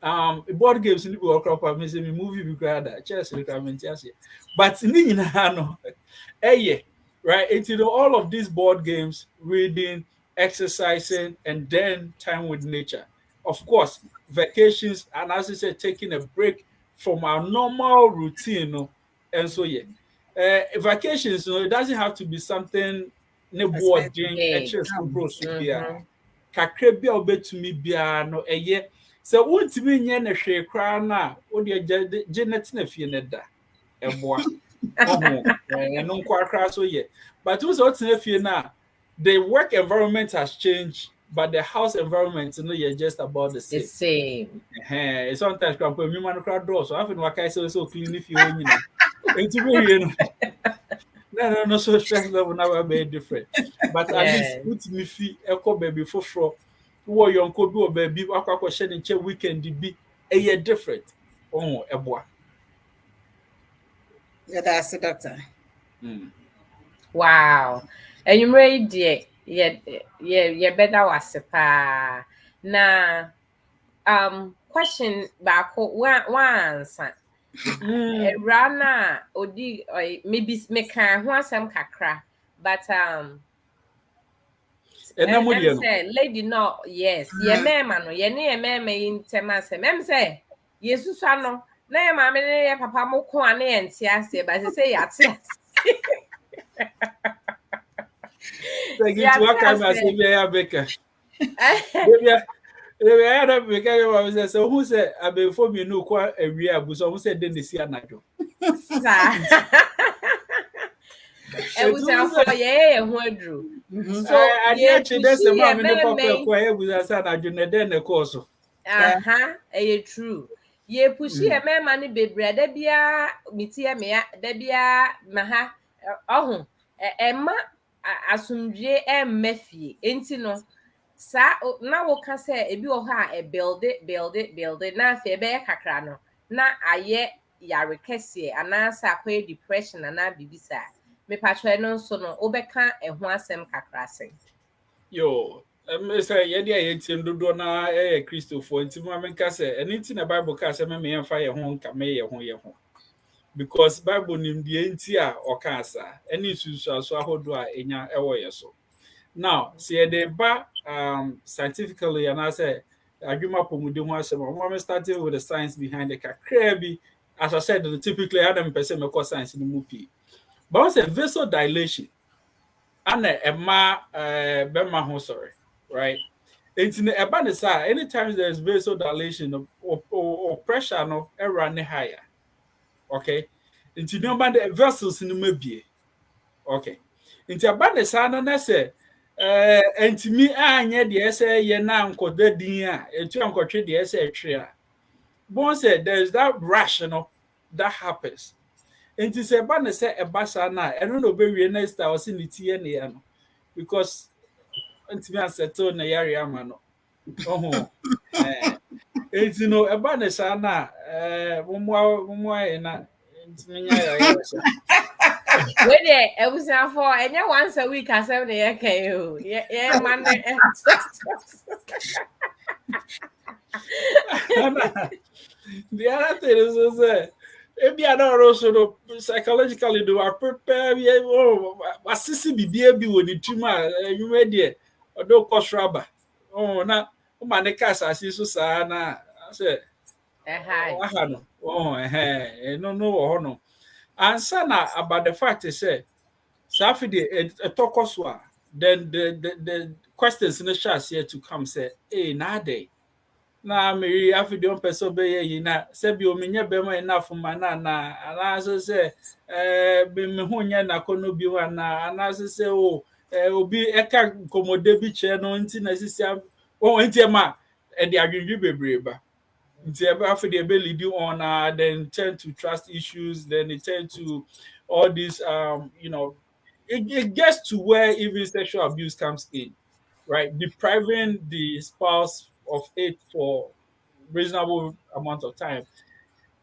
board games in the world crop me say me movie be grada chess requirement yes. But ni nyina no right? It's, all of these board games, reading, exercising, and then time with nature. Of course, vacations, and as I said, taking a break from our normal routine. And so, vacations, it doesn't have to be something ne board game, Big. actually, Mm-hmm. kakra bi a wobɛtumi biara no ɛyɛ sɛ wontumi nyɛ no hwee koraa no a wode gye no tena fie no da ɛboa ɛno nko akra so yɛ but wo sɛ wotena fie no a the work environment has changed but the house environment no yɛ just about the The same same. sometimes krampa nwuma no koraa dɔɔso afei no wakae sɛ sɛ ɔclean ne fie hɔ nyina ɛnti bɛwie no no so stress level now will be different but at least put me fi ɛkɔ baby foforɔ wɔ yɔnko bi wɔ baabi akɔ akɔhyɛ ne nkyɛn weekend bi ɛyɛ different ɛboa. Yeah, that's it, doctor. Wow. Enyumere yi deɛ yɛ bɛda wase paa na question baako wansa ewura na odi maybe meka ho asɛm kakra but say lady no yes ye mema no ye ne ye mema yi ntɛm asɛm em sɛ yesusa no na ye maame ne ye papa mo ko ane ye nte ase ba se yɛ ate ase Seguinte, o acaso assim vem a beca. Ele era beca eu vou dizer se who say abefo mi no kwa ewi abuso who say den dey see anajo. Sa. E was afọ ye ho aduru. So I dey dey say ma me ne papa kwa e buza say anajo na den na course. E true. Ye pushi e mema ne bebre da bia mitie me ya da bia ma ha ohun ma asumdwe mmafie enti no sa na wo ka se ebi wo ha e build na afi ebe kakra no na aye yare kese anasa akwa depression na bibisa me patro no so no obeka eho asem kakra sen Yo say ye dey yentim dodo na Christopher enti ma menka se enti na Bible ka se me yemfa ye ho nka me ye ho because Bible nim die enti a oka asa eni susu aso ahodo a enya ewo ye so now see the ba scientifically and I say adwuma pomudi ho asem I'm starting with the science behind the kakra bi as I said typically Adam person me call science no mu pi but what's a vessel dilation and ema bema ho sorry right it's in the eba say anytime there's vessel dilation or pressure no run higher okay into number the vessels in the mabie okay into eba say na say entimi anye de ese ye na nkoda din a etu ankotwe de ese etwe a bon say there's that rush that happens enti se ba ne se ebasa na eno no be wie next time o se ne tie ne ya no because entimi asettle na yare ama no enti no eba ne sa na momwa e na entimi nya ya we dey e was for enya once a week asem na ye kan o ye man the other thing is that maybe I don't also psychologically do I prepare assisi bibia bi woni tuma enwuma de odo cost rubber na o ma ne cash asiso sa na say aha no no ho no answer na about the fact is say safi de etokoso a then the questions in the chat here to come say na dey na meri afidion person be yi na se bi o menye be ma enough ma na so se be me hu nya na kono bi wa na so se obi eka komode bi che no nti na sisi nti ma e de adwendwe bebre ba nti e ba afidi be lead you on then tend to trust issues then it tend to all these it gets to where even sexual abuse comes in, right? Depriving the spouse of it for reasonable amount of time.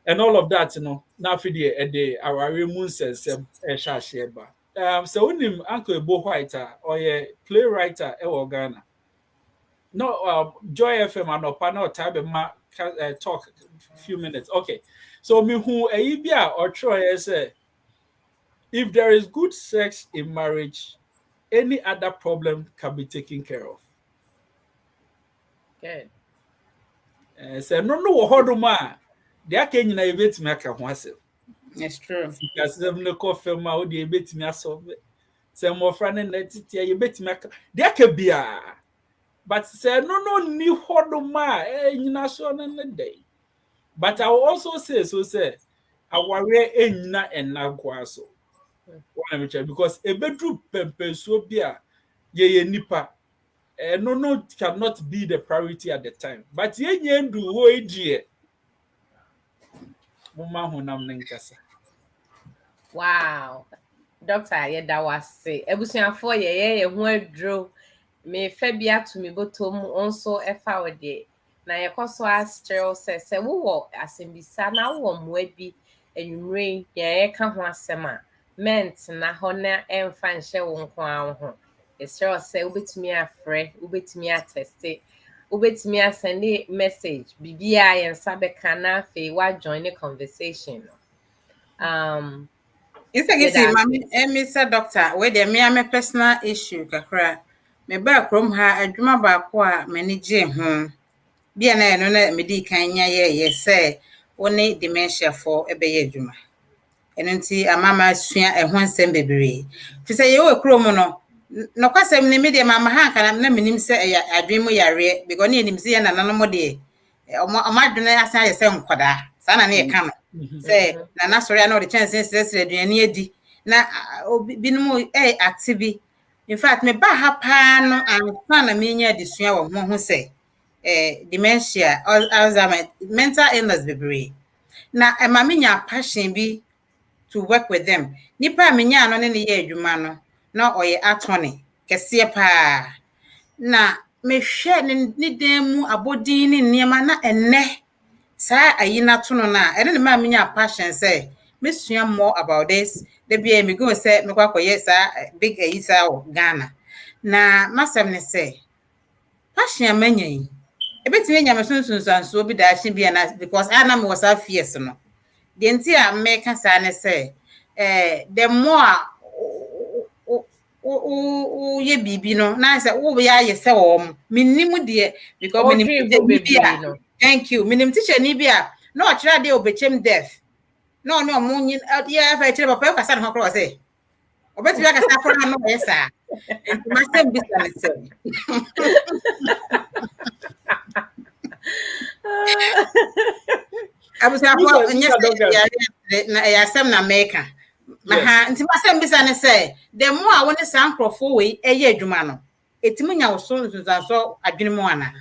And all of that, now for the our moon says so when Uncle Ebo White or a playwright or Ghana. No Joy FM and Opana time talk a few minutes. Okay. So me who a or try say if there is good sex in marriage, any other problem can be taken care of. Good. Say no hodoma. They are can you bit me aka ho asem. It's true. Because them no coffee ma wo de bit me asolve. Say mo fra ne na titia ye bit me aka. They can be but say no ni hodoma nyina so na day. But I will also say so say aware enyina enagwa so. Because a bedroom pempensuo bi a ye nipa no cannot be the priority at the time. But ye ndu ho edie mama honam ne nkasa. Wow. Doctor, yɛda wase. Ebusuafo yɛyɛ yɛn ho aduro. Me fa bi ato me bɔtɔ mu nso ɛfa wo deɛ. Na yɛkɔ so akyerɛw sɛ wowɔ asɛmbisa na wowɔ mmoa bi anwummere yɛn yɛka ho asɛm a mentena hɔ na ɛmfa nhyɛ wo nko ara wo ho. Yɛsrɛ sɛ wobɛtumi afrɛ, wobɛtumi atɛste, wobɛtumi asɛnde message biribiara yɛn nsa bɛka na afei woajoin the conversation no. It's like Yeah, Mr. Doctor, where there me am a personal issue kakra. Me ba krom ha adwuma baako a m'ani gye ho. Bia na no na me di kan nya ye say woni dementia for ebeye adwuma. Eno nti amama asua ho nsɛm bebree. Fi sɛ ye wɔ krom no no kwasɛm ne me de mama ha kana na menim sɛ adwen mu yare because ne nim sɛ ye nana no mo de adwene asan yɛ sɛ nkɔda. Saa na ne yɛ ka no. Say na sorry na the chance sɛ aduane adi na binom active. In fact me ba ha pa no amfa na me nya adesua wɔ ho sɛ dementia Alzheimer mental illness bebree na ma me nya passion bi to work with them nipa me nya no ne yɛ adwuma no na ɔyɛ attorney kɛseɛ pa na me hwɛ ne dan mu abodin ne nneɛma na ɛnɛ saa ayi na to no na ene ne ma me nya passion say me sua more about this the bia me go say me kwa koye saa big ayi saa o Ghana na masem ne say passion manya yi ebetime nya me sunsunsanso bi da ahye bia na because ana me was a fierce no de nti a me ka saa ne say the more ye bibi no na say wo ya ye say wo minnim de because minnim thank you. Minim teacher ni bia na o kira de obechem deaf. No omunyin ya fa kire papa kasa no kro say. Obetumi akasa kro na no yesa. Enti masem bisa ne say. Abusa po nyese na ya sem na meka. Aha enti masem bisa ne say the more a woni sankrofo we eye adwuma no. Etimi nya wo so nsunsanso adwene mu ana.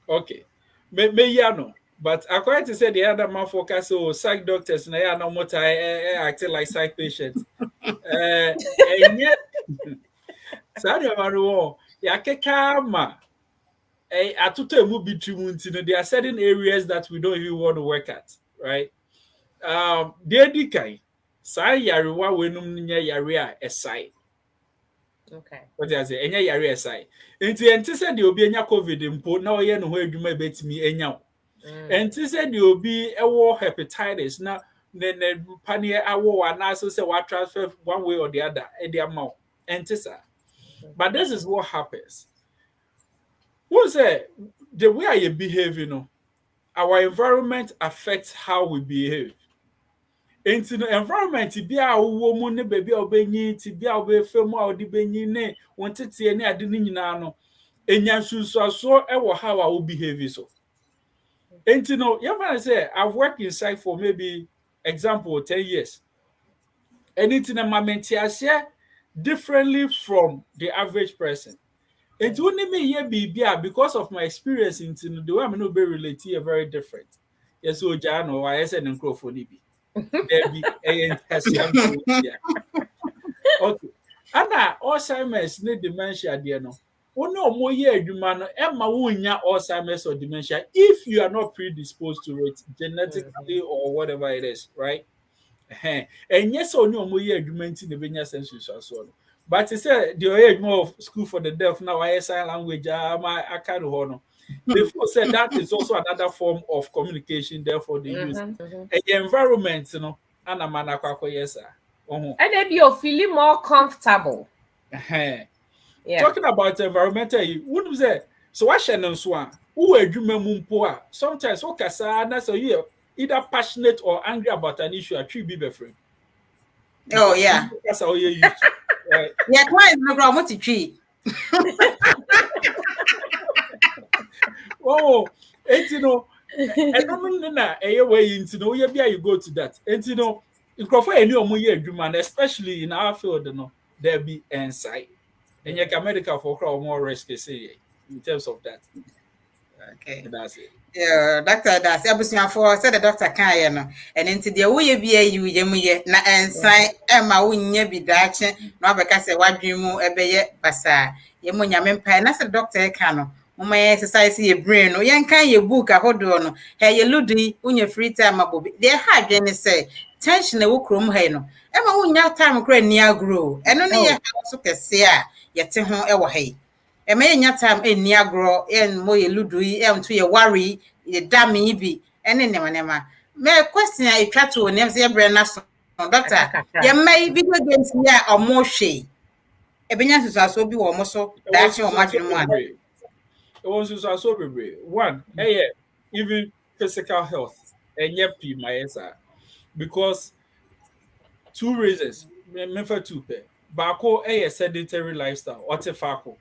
Okay. Me no. But according to say the other man focus so psych doctors na ya no more acting like psych patients. And yet Sadio Manu ya keka ma atuto emu bitrim nti no there are certain areas that we don't even want to work at, right? They di kai sai yarewa wenum nya yare a esai. Okay. What I say enya yare esai. Nti enti say the obi enya covid mpo na oye no ho adwuma betimi enya. Enti say the obi ewo hepatitis na ne panie awo ana so say what transfer one way or the other e dey amount. Enti say. But this is what happens. Who say the way I behave, our environment affects how we behave. Enti no environment bi a wo mu ne baby a obenyi ti bi a obefem a odi benyi ne wontete ne ade ne nyina no enya sunsuaso e wo how a wo behave so. Enti no you ever say I've worked inside for maybe example 10 years. Anything na mamentiasia differently from the average person. It wouldn't me here be because of my experience into the way I'm not be related very different. Yes, so Jan or I said microphone be. There be a okay. And Alzheimer's need dementia, dear no. Oh no, more year you man, Emma wunya Alzheimer's or dementia if you are not predisposed to it genetically or whatever it is, right? And yes, or no more year you maintain the Benya census as well. But he said the age more of school for the deaf now I sign language I can't hold on. they feel said that is also another form of communication. Therefore, they use a environment, you know, and a man yes, and then you feel more comfortable. Yeah. Talking about environmental, wouldn't say so. What Shannon Swan, who are you mumpoa? Sometimes what Casana, so you either passionate or angry about an issue, a tree be friend. Oh, yeah. That's how you used to. Right. Yeah, why no ground what tree? Oh, and you know, and no, way into know, you go to that. And you know, in Crawford, any more year, especially in our field, you know, there be insight. And you can medical for crowd more risk, say, in terms of that. Okay. That's it. Yeah, doctor, that's abusuafo said the doctor kan ye no and into the wo ye bia yi ye mu ye na ensan e ma wo nya bi daache na obeka se wadwen mu ebeye basa ye mu nyame mpa na se doctor kan no mama ye exercise ye brain no ye kan ye book ahodo no he ye ludi unya free time abobi de ha adwen se tension e wo krom ha no e ma wo nya time kra ni agro eno ne ye ha so kese a ye te ho e wo ha may nya time eni agro en mo ye ludu em to ye worry ye dami bi ene nema me question I try to name say bre na so doctor ye may video games ya omo hwe e benya so bi wo mo so da che o madwene mu a it was so brave. One, even physical health, and yet my answer because two reasons. Me for two pair. Bako a sedentary lifestyle, or tefako.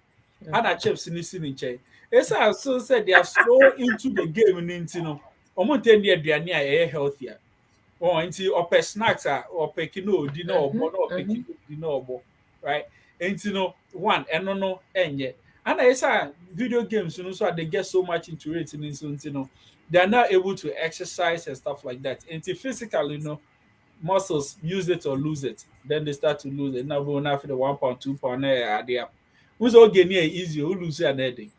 And a chips in this in chain. It's also said they are slow into the game in Intino. Almost 10 years they are near healthier. Or into upper snacks or pekino, dinner or pekino, dinner or right? And you know, one and no, and yet. And I say video games, you know, so they get so much into it in you know, they are not able to exercise and stuff like that. And physically, you know, muscles use it or lose it. Then they start to lose it. Now going after the 1 pound, 2 pound there. Who's all getting easy, who lose it and everything.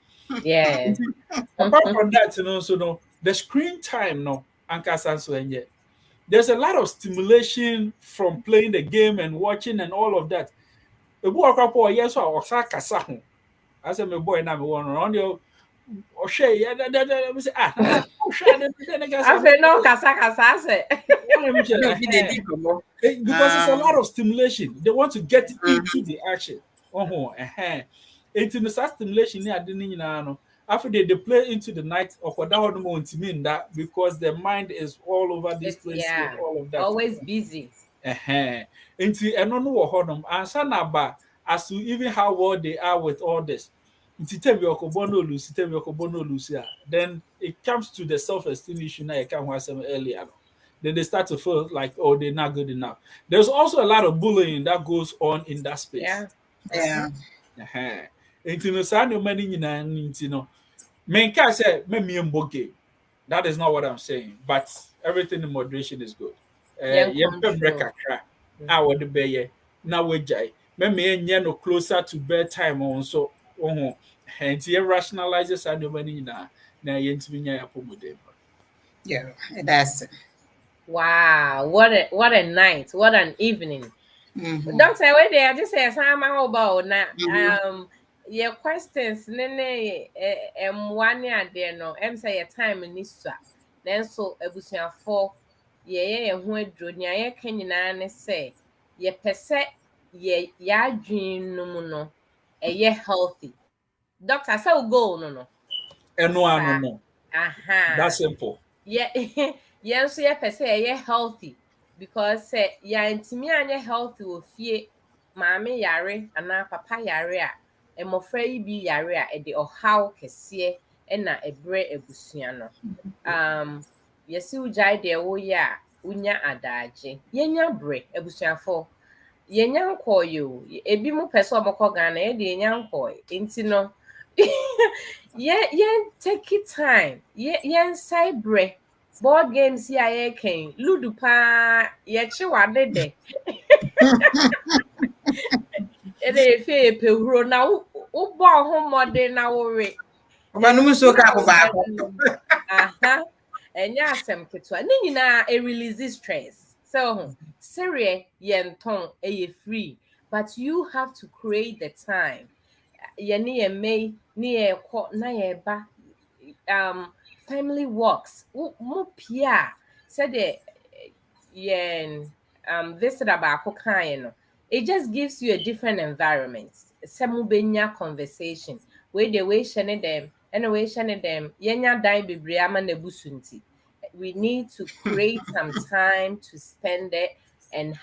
Yeah. Apart from that, you know, so no, the screen time no, there's a lot of stimulation from playing the game and watching and all of that. The boy couple yes or kasa. I said my boy now me want on your or share yeah that say I feel no kasa say. no bi dey dig mo because it's a lot of stimulation. They want to get into the action. Into the stimulation near the no. After they play into the night or for that one to mean that because their mind is all over this place and all of that. Always busy. Into and no honum and sanaba as to even how well they are with all this. Then it comes to the self-esteem issue now I can was earlier. Then they start to feel like, oh, they're not good enough. There's also a lot of bullying that goes on in that space. Yeah. Into no sign of money, you know, men can say, me that is not what I'm saying, but everything in moderation is good. I would be now we jai. Me no closer to bedtime on so and he rationalizes and money na yentiminya apomode. Yeah, that's Wow, what a night, what an evening. Doctor, wait there, I just say sama about na your questions nene one ya there no say your time in this then so ebusuafo ye ho aduro nia ye ka nyina ne say ye pese ye ya adwen no mu no ye healthy. Doctor say go no No. That's simple. Yeah, yeah, so yeah, per se, yeah, healthy because yeah, intimi anya healthy wo fie maame yare ana papa yare a emofra yi bi yare a de ohaw kese na ebre ebusua no. Yesi ujai de wo ya unya adaje. Yenya bre ebusuafo. Yenya nkoyo. Ebi mu pese omokọ Ghana e de yenya nkoy. Enti no yeah, take it time. Yeah, cybre board games here. Yeah, can ludu pa. Yeah, chiwade de. Ede fe pehuro na ubo ho mode na wore. Obanum so ka ko ba. Aha. Enya asem ketwa. Ni nyina e release stress. So, serious yenton e free, but you have to create the time. Ye ni ye may ni ye ko na ye ba family walks. Mo pia said the yen visit about no. It just gives you a different environment. Some benya conversation. Where the way shane them and the way shane them. Yenya dine bebre ama na busunti. We need to create some time to spend it and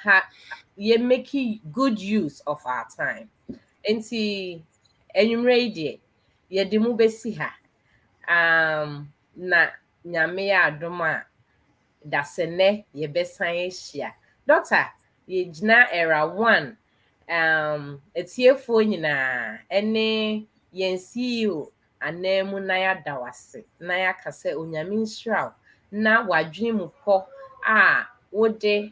you're making good use of our time. Nti enyumre die ye de mu besi ha. Na nyame ya adom a dasene ye besan ahyia. Doctor, ye gina era 1 etiefo nyina ene yen CEO anemu na ya dawase na ya kase onyame nhyiraw na wadwene mu pɔ a wode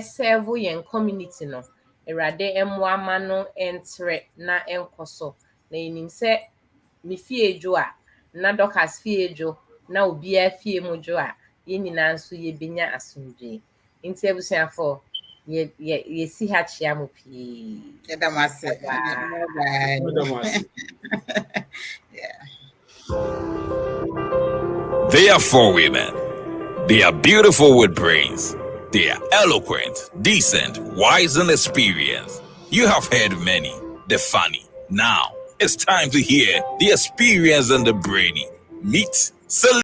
serve yen community no erade emmoama no entre na enkoso na enim se me fie dwo a na Dorcas fie dwo na obia fie mu dwo a ye nyina nso ye benya asomdwe nti abusuafo ye si ha chia mo pii Edamase. Bye. They are 4 women. They are beautiful with brains. They are eloquent, decent, wise, and experienced. You have heard many, the funny. Now, it's time to hear the experience and the brainy. Meet